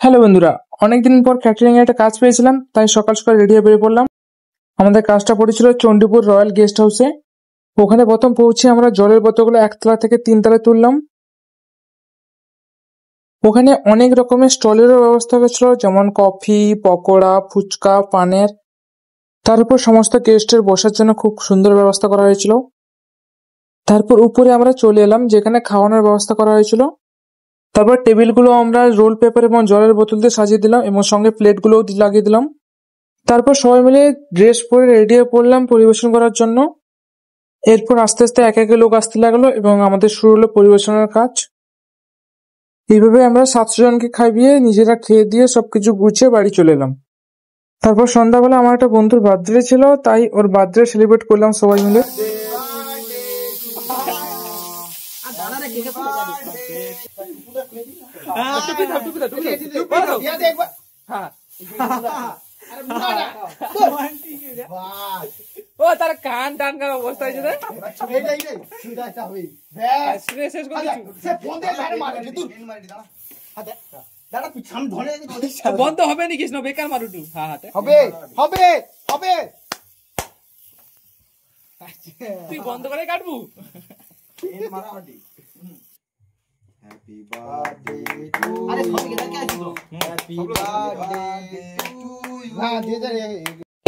Hello বন্ধুরা, অনেকদিন পর ক্যাটারিং এর একটা কাজ পেয়েছিলাম, তাই সকাল সকাল রেডি হয়ে বেরিয়ে পড়লাম। আমাদের কাজটা পড়েছিল চণ্ডীপুর রয়্যাল গেস্ট হাউসে। ওখানে প্রথম পৌঁছে আমরা জলের বোতলগুলো একতলা থেকে তিনতলায় তুললাম। ওখানে অনেক রকমের স্টলেরও ব্যবস্থা হয়েছিল, যেমন কফি, পকোড়া, ফুচকা, পানের। তার উপর সমস্ত গেস্টের বসার জন্য খুব সুন্দর ব্যবস্থা করা হয়েছিল। তারপর উপরে আমরা চলে এলাম, যেখানে খাওয়ানোর ব্যবস্থা করা হয়েছিল। তারপর টেবিলগুলো আমরা রোল পেপার এবং জলের বোতল দিয়ে সাজিয়ে দিলাম এবং সঙ্গে প্লেটগুলোও লাগিয়ে দিলাম। তারপর সবাই মিলে ড্রেস পরে রেডি হয়ে পড়লাম পরিবেশন করার জন্য। এরপর আস্তে আস্তে এক এক লোক আসতে লাগলো এবং আমাদের শুরু হলো পরিবেশনের কাজ। এইভাবে আমরা 700 জনকে খাইয়ে নিজেরা খেয়ে দিয়ে সবকিছু গুছিয়ে বাড়ি চলে এলাম। তারপর সন্ধ্যাবেলা আমার একটা বন্ধুর বার্থডে ছিল, তাই ওর বার্থডে সেলিব্রেট করলাম সবাই মিলে। ও তার কান টান কার অবস্থা হয়েছে রে এইটাই রে সুদাটা হই ব্যাস শেষ করে দিছু সে ফোন দিয়ে বাইরে মারে তুই হাতে দাদা পিছন ধরে বন্ধ হবে নি কৃষ্ণ বেকার মারুটু হ্যাঁ হাতে হবে হবে হবে তুই বন্ধ করে কাটবু এন মারা হডি হ্যাপি বার্থডে টু আরে সবই কেন কে আছিস হ্যাপি বার্থডে টু ইউ হ্যাঁ দিয়ে যা।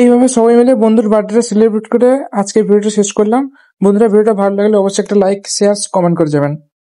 এইভাবে সবাই মিলে বন্ধুর বার্থডে সেলিব্রেট করে আজকের ভিডিওটা শেষ করলাম। বন্ধুরা, ভিডিওটা ভালো লাগলে অবশ্যই একটা লাইক, শেয়ার, কমেন্ট করে যাবেন।